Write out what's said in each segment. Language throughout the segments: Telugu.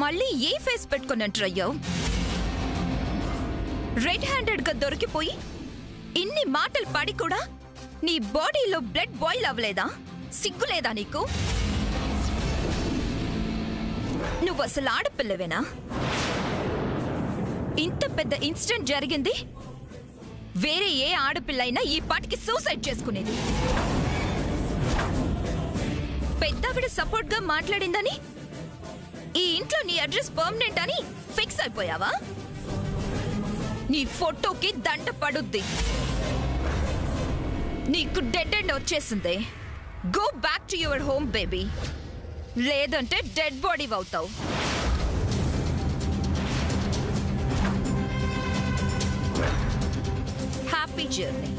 మళ్ళీ ఏ ఫేస్ పెట్టుకొని ఎంటర్ అయ్యావు? రెడ్ హ్యాండెడ్ గా దొరికిపోయి ఇన్ని మాటలు పడి కూడా నీ బాడీలో బ్లడ్ బాయిల్ అవ్వలేదా? సిగ్గులేదా నీకు? నువ్వు అసలు ఆడపిల్లవేనా? ఇంత పెద్ద ఇన్సిడెంట్ జరిగింది, వేరే ఏ ఆడపిల్ల అయినా ఈ పాటికి సూసైడ్ చేసుకునేది. పెద్దావిడ సపోర్ట్ గా మాట్లాడిందని ఈ ఇంట్లో నీ అడ్రస్ పర్మనెంట్ అని ఫిక్స్ అయిపోయావా? నీ ఫోటోకి దండ పడుద్ది. నీకు డెడ్ ఎండ్ వచ్చేసింది. Go back to your home baby, లేదంటే డెడ్ బాడీ అవుతావు. Happy journey.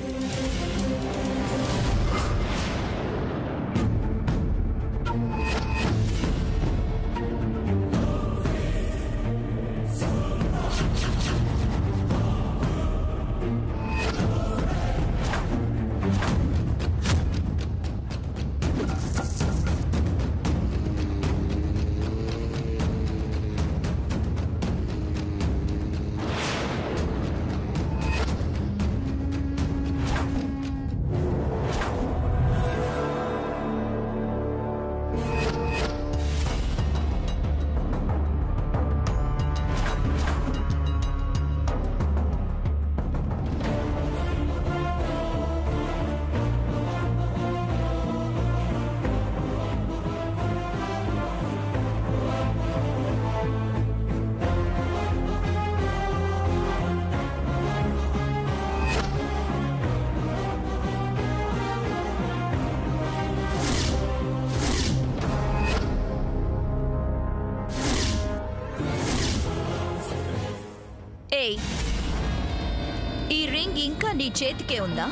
ఈ రింగ్ ఇంకా నీ చేతికే ఉందా?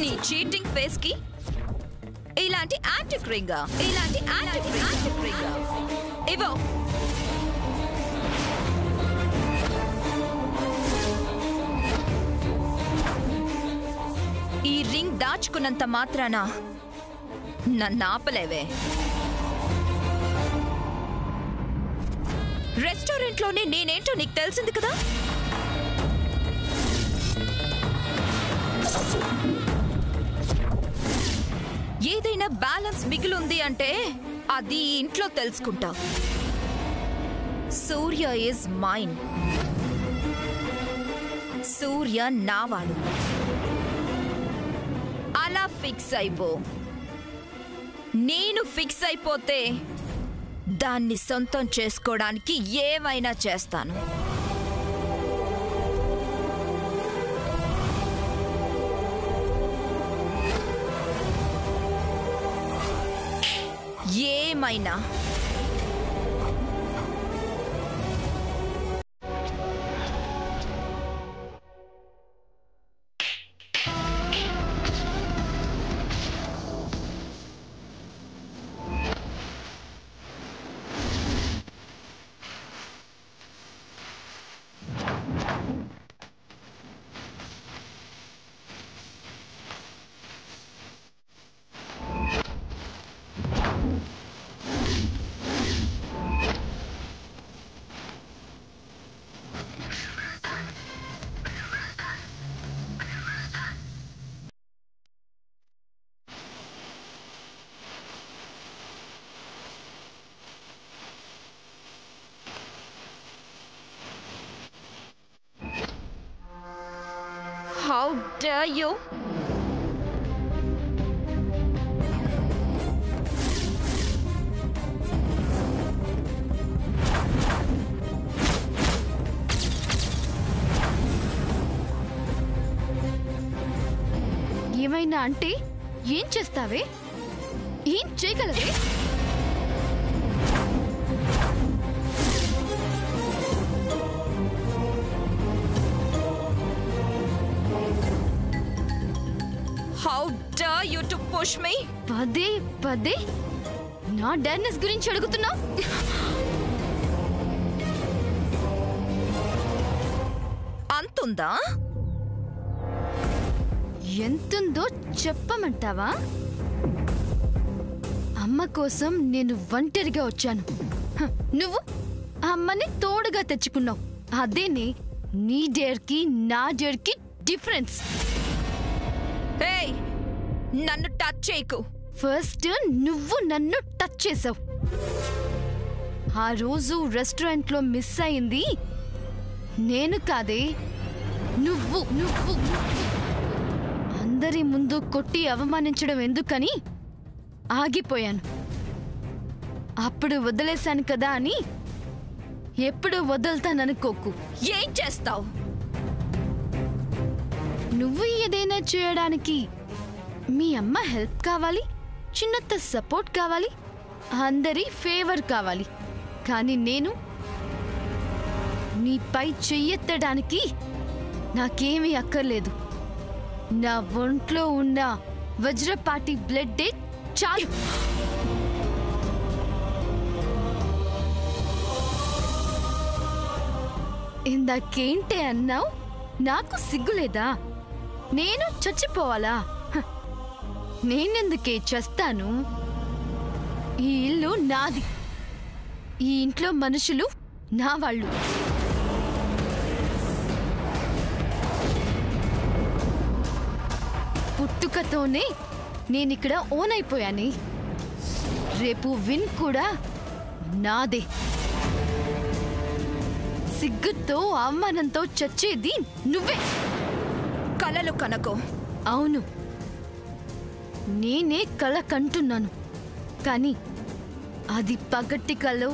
నీ చీటింగ్ ఫేస్ కి ఇలాంటి యాంటిక్ రింగా? ఇవో. ఈ రింగ్ దాచుకున్నంత మాత్రాన నన్ను ఆపలేవే. రెస్టారెంట్ లోనే నేనేంటో నీకు తెలిసింది కదా. ఏదైనా బ్యాలెన్స్ మిగిలింది అంటే అది ఇంట్లో తెలుసుకుంటా. సూర్య ఈజ్ మైన్. సూర్య నావాడు. అలా ఫిక్స్ అయిపో. నేను ఫిక్స్ అయిపోతే దాన్ని సొంతం చేసుకోవడానికి ఏమైనా చేస్తాను. ఏమైనా. How dare you? ఏమైనా అంటే ఏం చేస్తావే? ఏం చేయగలవే? How dare you to push me? పదే పదే నా డర్నెస్ గురించి అడుగుతున్నావు. అంతుందా? ఎంతుందో చెప్పమంటావా? అమ్మ అమ్మ కోసం నేను ఒంటరిగా వచ్చాను. నువ్వు అమ్మని తోడుగా తెచ్చుకున్నావు. అదేనే నీ డేర్కి నా డేర్కి డిఫరెన్స్. ఏయ్, నన్ను టచ్ చేయకు. ఫస్ట్ నువ్వు నన్ను టచ్ చేసావు. ఆ రోజు రెస్టారెంట్లో మిస్ అయింది నేను కాదే, నువ్వు. అందరి ముందు కొట్టి అవమానించడం ఎందుకని ఆగిపోయాను. అప్పుడు వదిలేశాను కదా అని ఎప్పుడు వదులుతాననుకోకు. ఏం చేస్తావు? నువ్వు ఏదైనా చేయడానికి మీ అమ్మ హెల్ప్ కావాలి, చిన్నత్త సపోర్ట్ కావాలి, అందరి ఫేవర్ కావాలి. కానీ నేను నీపై చెయ్యెత్తడానికి నాకేమీ అక్కర్లేదు. నా ఒంట్లో ఉన్న వజ్రపాటి బ్లడ్ చాలు. ఇందాకేంటే అన్నావు? నాకు సిగ్గులేదా? నేను చచ్చిపోవాలా? నేనెందుకే చస్తాను? ఈ ఇల్లు నాది. ఈ ఇంట్లో మనుషులు నా వాళ్ళు. పుట్టుకతోనే నేనిక్కడ ఓన్ అయిపోయాను. రేపు విన్ కూడా నాదే. సిగ్గుతో అవమానంతో చచ్చేది నువ్వే. కలలు కనకో. అవును, నేనే కల కంటున్నాను. కానీ అది పగటి కలో,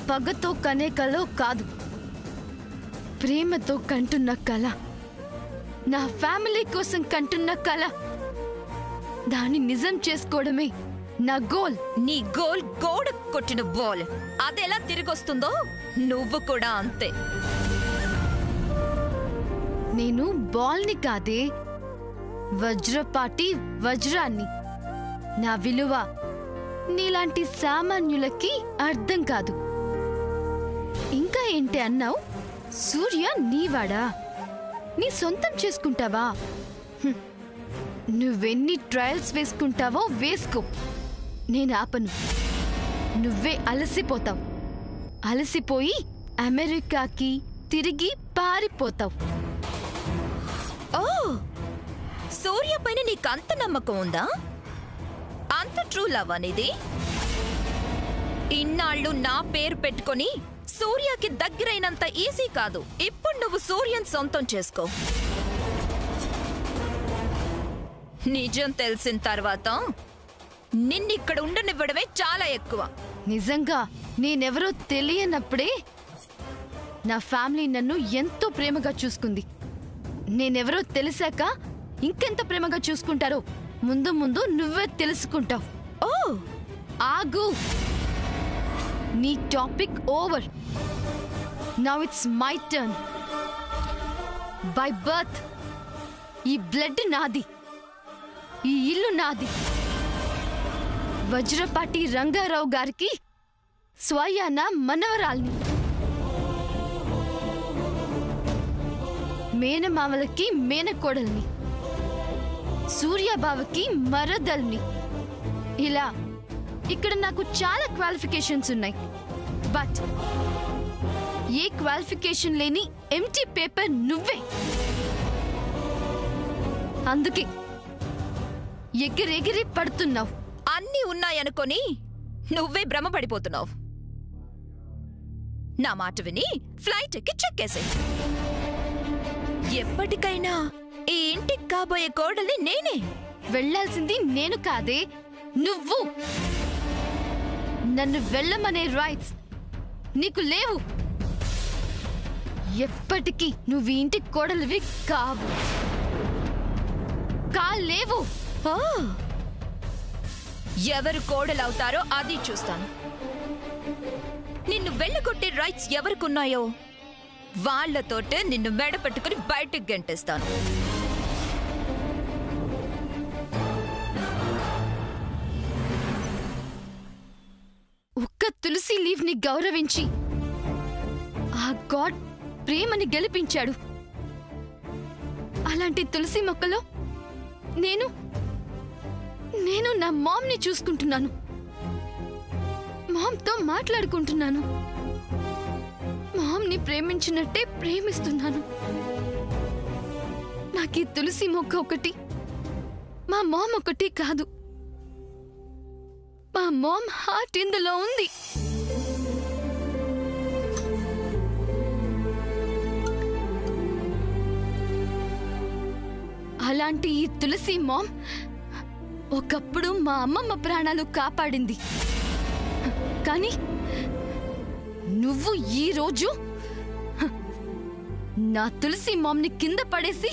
పగతో కనే కలో కాదు. ప్రేమతో కంటున్న కల, నా ఫ్యామిలీ కోసం కంటున్న కల. దాన్ని నిజం చేసుకోవడమే నా గోల్. నీ గోల్ గోడ కొట్టిన బాల్. అదెలా తిరిగొస్తుందో నువ్వు కూడా అంతే. నేను బాల్ని కాదే, వజ్రపాటి వజ్రాన్ని. నా విలువ నీలాంటి సామాన్యులకి అర్థం కాదు. ఇంకా ఏంటి అన్నావు? సూర్య నీవాడా? నీ సొంతం చేసుకుంటావా? నువ్వెన్ని ట్రయల్స్ వేసుకుంటావో వేసుకో, నేను ఆపను. నువ్వే అలసిపోతావు. అలసిపోయి అమెరికాకి తిరిగి పారిపోతావు. ఓ, సూర్య పైన నీకంత నమ్మకం ఉందా? అంత ట్రూ లవ్ అనేది? ఇన్నాళ్ళు నా పేరు పెట్టుకొని సూర్యకి దగ్గరైనంత ఈజీ కాదు. ఇప్పుడు నువ్వు సూర్యని సొంతం చేసుకో. నిజం తెలిసిన తర్వాత నిన్నిక్కడ ఉండనివ్వడమే చాలా ఎక్కువ. నిజంగా నేనెవరో తెలియనప్పుడే నా ఫ్యామిలీ నన్ను ఎంతో ప్రేమగా చూసుకుంది. నేనెవరో తెలిసాక ఇంకెంత ప్రేమగా చూసుకుంటారో ముందు ముందు నువ్వే తెలుసుకుంటావు. ఓ, ఆగు. నీ topic over. Now it's my turn. By birth ఈ బ్లడ్ నాది, ఈ ఇల్లు నాది. వజ్రపాటి రంగారావు గారికి స్వయాన మనవరాల్ని. మేనమామలకి మేనకోడల్ని, సూర్యబావకి మరదల్ని. ఇలా ఇక్కడ నాకు చాలా క్వాలిఫికేషన్స్ ఉన్నాయి. బట్ ఏ క్వాలిఫికేషన్ లేని ఎంటీ పేపర్ నువ్వే. అందుకే ఎగిరెగిరి పడుతున్నావు. అన్నీ ఉన్నాయనుకొని నువ్వే భ్రమపడిపోతున్నావు. నా మాట విని ఫ్లైట్ ఎక్కి చెక్కేసే. ఎప్పటికైనా ఈ ఇంటికి కాబోయే కోడల్ని నేనే. వెళ్ళాల్సింది నేను కాదే, నువ్వు. నన్ను వెళ్ళమనే రైట్స్ నీకు లేవు. ఎప్పటికీ నువ్వు ఈ ఇంటి కోడలివి కావు. కాలేవు. ఎవరు కోడలవుతారో అది చూస్తాను. నిన్ను వెళ్ళగొట్టే రైట్స్ ఎవరికున్నాయో వాళ్లతోటే నిన్ను మెడ పెట్టుకుని బయటికి గెంటేస్తాను. ఒక్క తులసి లీవ్ ని గౌరవించి ఆ గాడ్ ప్రేమని గెలిపించాడు. అలాంటి తులసి మొక్కలో నేను నా మామ్ ని చూసుకుంటున్నాను. మామ్తో మాట్లాడుకుంటున్నాను. మామ్ని ప్రేమించినట్టే ప్రేమిస్తున్నాను. నాకు ఈ తులసి మొక్క ఒకటి, మా మామ్ ఒకటి కాదు. మా మామ్ హార్ట్ ఇందులో ఉంది. అలాంటి ఈ తులసి మామ్ ఒకప్పుడు మా అమ్మమ్మ ప్రాణాలు కాపాడింది. కానీ నువ్వు ఈ రోజు నా తులసి మామ్ని కింద పడేసి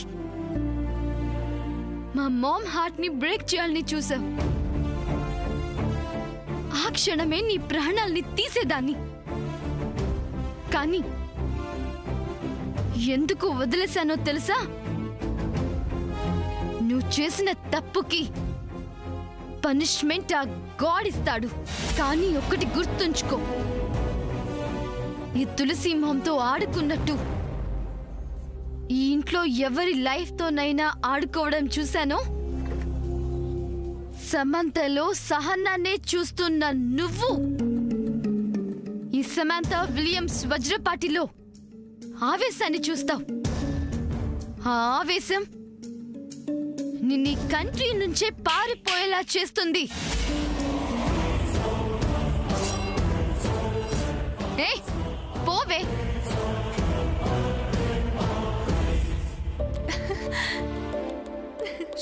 మా మామ్ హార్ట్ ని బ్రేక్ చేయాలని చూసావు. ఆ క్షణమే నీ ప్రాణాల్ని తీసేదాన్ని. కానీ ఎందుకు వదిలేశానో తెలుసా? నువ్వు చేసిన తప్పుకి పనిష్మెంట్ ఆ గాడ్ ఇస్తాడు. కానీ ఒక్కటి గుర్తుంచుకో, ఈ తులసి మామ్తో ఆడుకున్నట్టు ఈ ఇంట్లో ఎవరి లైఫ్తోనైనా ఆడుకోవడం చూశానో, సమంతలో సహనాన్నే చూస్తున్న నువ్వు ఈ సమంత విలియమ్స్ వజ్రపాటిలో ఆవేశాన్ని చూస్తావు. ఆ ఆవేశం నిన్ను కంట్రీ నుంచే పారిపోయేలా చేస్తుంది. పోవే.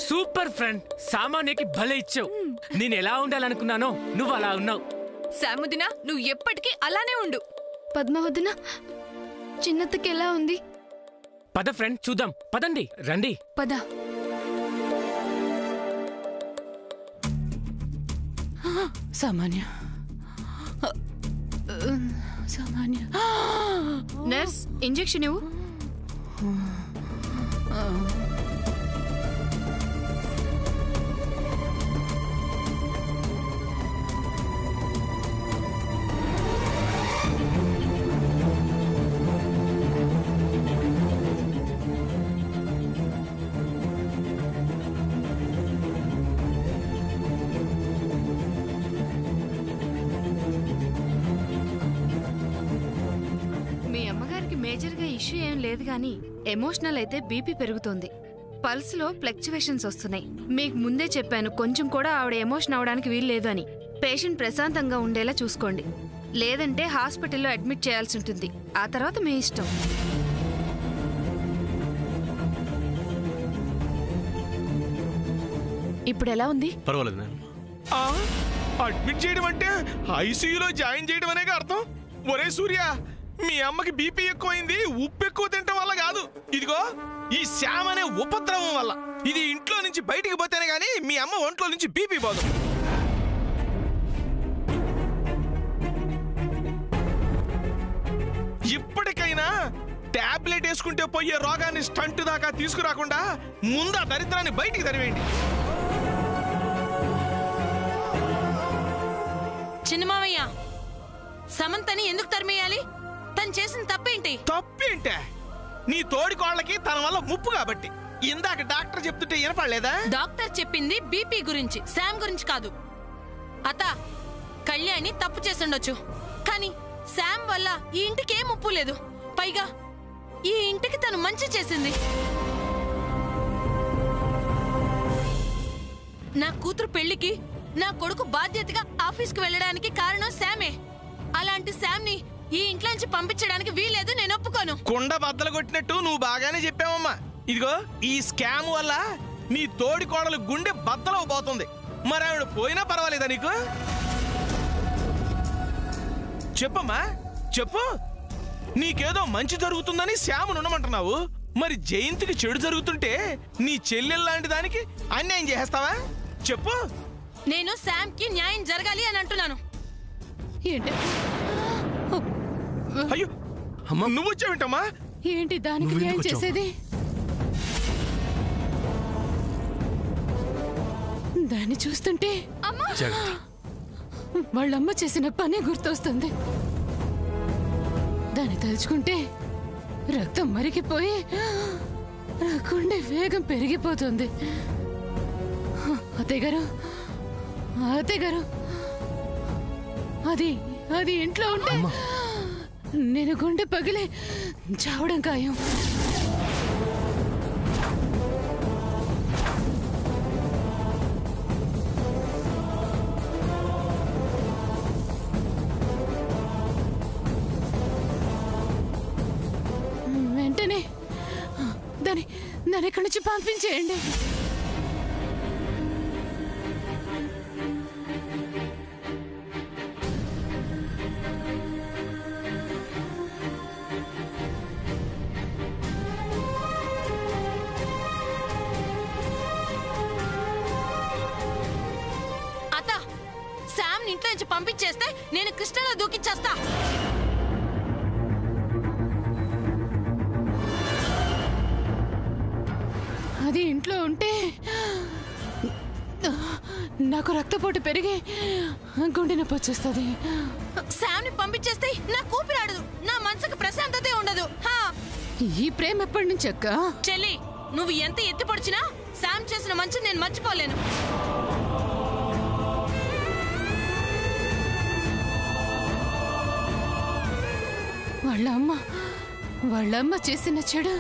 సూపర్ ఫ్రెండ్, సామాన్యకి భలే ఇచ్చావు. నేను ఎలా ఉండాలనుకున్నానో నువ్వు అలా ఉన్నావు. శాముదినా, నువ్వు ఎప్పటికీ అలానే ఉండు. పద్మవదన, చిన్నతకి ఎలా ఉంది? పద ఫ్రెండ్, చూద్దాం. పదండి, రండి. పద. సామాన్య, సామాన్య. నర్స్, ఇంజెక్షన్ ఇవ్వు. మేజర్గా ఇష్యూ ఏం లేదు కానీ ఎమోషనల్ అయితే బీపీ పెరుగుతోంది. పల్స్ లో ఫ్లక్చువేషన్స్ వస్తున్నాయి. మీకు ముందే చెప్పాను, కొంచెం కూడా ఆవిడ ఎమోషన్ అవడానికి వీల్లేదు అని. పేషెంట్ ప్రశాంతంగా ఉండేలా చూసుకోండి, లేదంటే హాస్పిటల్లో అడ్మిట్ చేయాల్సి ఉంటుంది. ఆ తర్వాత మీ ఇష్టం. ఇప్పుడు ఎలా ఉంది? పర్వాలేదు మేడం. అడ్మిట్ చేయడం అంటే ఐసీయూలో జాయిన్ చేయడం అనేగా అర్థం. ఒరే సూర్య, మీ అమ్మకి బీపీ ఎక్కువైంది ఉప్పు ఎక్కువ తినటం వల్ల కాదు, ఇదిగో ఈ శ్యామ్ అనే ఉపద్రవం వల్ల. ఇది ఇంట్లో నుంచి బయటికి పోతేనే గానీ మీ అమ్మ ఒంట్లో నుంచి బీపీ పోదు. ఇప్పటికైనా టాబ్లెట్ వేసుకుంటే పోయే రోగాన్ని స్టంట్ దాకా తీసుకురాకుండా ముందు ఆ దరిద్రాన్ని బయటికి తరివేయండి. చిన్నమావయ్య, సమంతని ఎందుకు తరిమేయాలి? తను చేసిన తప్పేంటి? తప్పేంటే? నీ తోడి కోళ్ళకి తన వల్ల ముప్పు కాబట్టి. ఇందాక డాక్టర్ చెప్తుంటే వినపడలేదా? డాక్టర్ చెప్పింది బీపీ గురించి, శామ్ గురించి కాదు. అత్త, కళ్యాణి తప్పు చేసుండొచ్చు, కానీ శామ్ వల్ల ఈ ఇంటికి ఏం ముప్పు లేదు. పైగా ఈ ఇంటికి తను మంచి చేసింది. నా కూతురు పెళ్లికి నా కొడుకు బాధ్యతగా ఆఫీస్కి వెళ్ళడానికి కారణం శామే. అలాంటి శామ్ ని ఈ ఇంట్లోంచి పంపించడానికి వీలేదు, నేను ఒప్పుకోను. కుండ బద్దలు కొట్టినట్టు నువ్వు బాగానే చెప్పావమ్మా. ఇదిగో ఈ స్కామ్ వల్ల నీ తోడి కోడలు గుండె బద్దలు పోతుంది. మరి ఆవిడ పోయినా పర్వాలేదా నీకు? చెప్పమ్మా, చెప్పు. నీకేదో మంచి జరుగుతుందని శ్యామును ఉండమంటున్నావు, మరి జయంతికి చెడు జరుగుతుంటే నీ చెల్లెలు లాంటి దానికి అన్యాయం చేస్తావా? చెప్పు. నేను శామ్ కి న్యాయం జరగాలి అని అంటున్నాను. ఏంటి? అయ్యో అమ్మ, నువ్వు వచ్చావేంటమ్మా? ఏంటి దానికి న్యాయం చేసేది? దాన్ని చూస్తుంటే వాళ్ళమ్మ చేసిన పనే గుర్తొస్తుంది. దాన్ని తలుచుకుంటే రక్తం మరిగిపోయి నా గుండె వేగం పెరిగిపోతుంది. అత్తయ్య గారు, అత్తయ్య గారు, అది ఇంట్లో ఉంటే నేను గుండె పగిలే చావడం ఖాయం. వెంటనే దాన్ని ఇక్కడి నుంచి పంపించేయండి. ఇంట్లో నుంచి పంపించేస్తే నేను కృష్ణలో దూకిచ్చేస్తా. అది ఇంట్లో ఉంటే నాకు రక్తపోటు పెరిగి గుండె నొప్పి వచ్చేస్తుంది. శామ్ ని పంపించేస్తే నాకు ఊపిరాడదు, నా మనసుకు ప్రశాంతతే ఉండదు. ఈ ప్రేమ ఎప్పటి నుంచి అక్క? చెల్లి, నువ్వు ఎంత ఎత్తి పొడిచినా శామ్ చేసిన మంచి నేను మర్చిపోలేను. వాళ్ళమ్మ చేసిన చెడు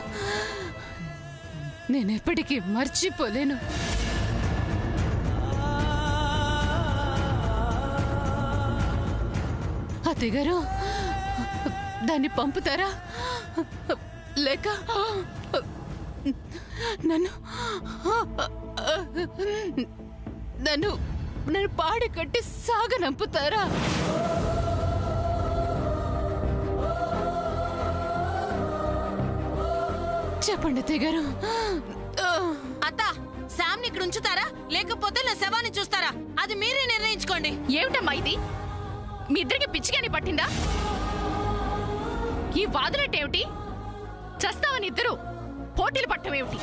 నేనెప్పటికీ మర్చిపోలేను. అత్తగారు, దాన్ని పంపుతారా లేక నన్ను పాడి కట్టి సాగనంపుతారా? చెప్పండి అత్తయ్య. అత్త, శామ్ ని ఇక్కడ ఉంచుతారా లేకపోతే నా శవాన్ని చూస్తారా? అది మీరే నిర్ణయించుకోండి. ఏమిటమ్మా ఇది? మీ ఇద్దరికి పిచ్చిగాని పట్టిందా? ఈ వాదులటేమిటి? చస్తావని ఇద్దరు పోటీలు పట్టమేమిటి?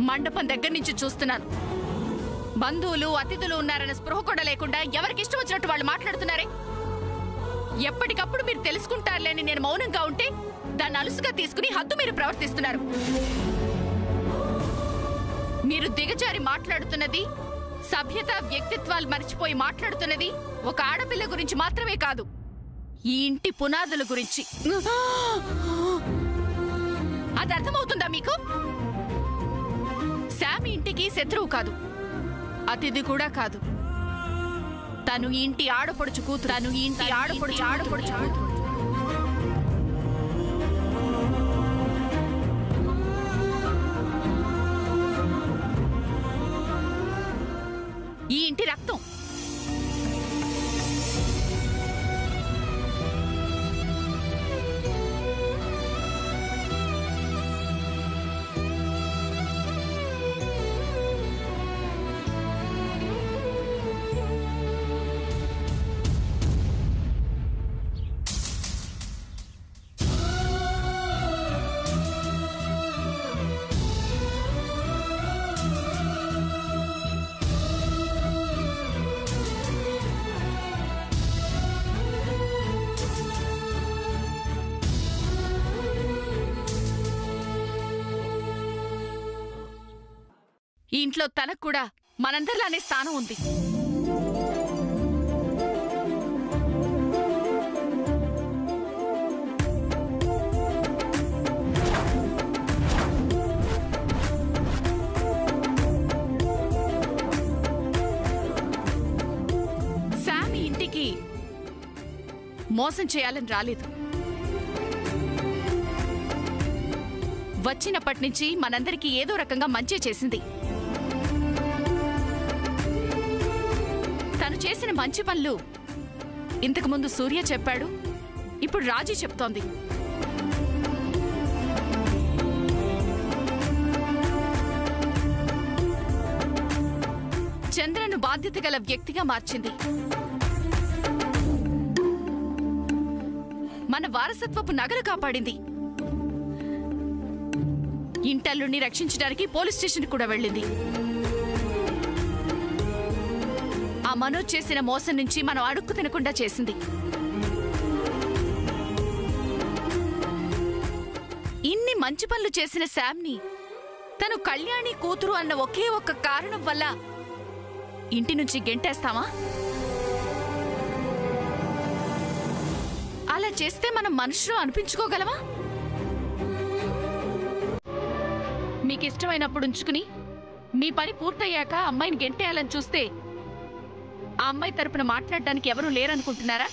మండపం దగ్గర నుంచి చూస్తున్నాను. బంధువులు అతిథులు ఉన్నారన్న స్పృహ కూడా లేకుండా ఎవరికి ఇష్టం వచ్చినట్టు వాళ్ళు మాట్లాడుతున్నారే. ఎప్పటికప్పుడు మీరు తెలుసుకుంటారులేని నేను మౌనంగా ఉంటే దాన్ని అలుసుగా తీసుకుని హద్దు మీరు ప్రవర్తిస్తున్నారు. మీరు దిగజారి మాట్లాడుతున్నది, సభ్యత వ్యక్తిత్వాలు మర్చిపోయి మాట్లాడుతున్నది ఒక ఆడపిల్ల గురించి మాత్రమే కాదు, ఈ ఇంటి పునాదుల గురించి. అది అర్థమవుతుందా మీకు? శామ్ ఇంటికి శత్రువు కాదు, అతిథి కూడా కాదు. తను ఇంటి ఆడపడుచు కూతురు. తను ఇంటి ఆడపడుచు కూతురు. ఈ ఇంటి రక్తం. ఈ ఇంట్లో తనకు కూడా మనందరిలానే స్థానం ఉంది. శామ్ ఇంటికి మోసం చేయాలని రాలేదు. వచ్చినప్పటి నుంచి మనందరికీ ఏదో రకంగా మంచి చేసింది. తను చేసిన మంచి పనులు ఇంతకుముందు సూర్య చెప్పాడు, ఇప్పుడు రాజీ చెప్తోంది. చంద్రను బాధ్యత గల వ్యక్తిగా మార్చింది. మన వారసత్వపు నగలు కాపాడింది. ఇంటల్లుని రక్షించడానికి పోలీస్ స్టేషన్ కూడా వెళ్ళింది. ఆ మనోజ్ చేసిన మోసం నుంచి మనం అడుక్కు తినకుండా చేసింది. ఇన్ని మంచి పనులు చేసిన శామ్ని తను కళ్యాణి కూతురు అన్న ఒకే ఒక్క కారణం వల్ల ఇంటి నుంచి గెంటేస్తావా? అలా చేస్తే మనం మనుషులు అనిపించుకోగలవా? మీకు ఇష్టమైనప్పుడు ఉంచుకుని మీ పని పూర్తయ్యాక అమ్మాయిని గెంటేయాలని చూస్తే ఆ అమ్మాయి తరపున మాట్లాడడానికి ఎవరూ లేరనుకుంటున్నారా?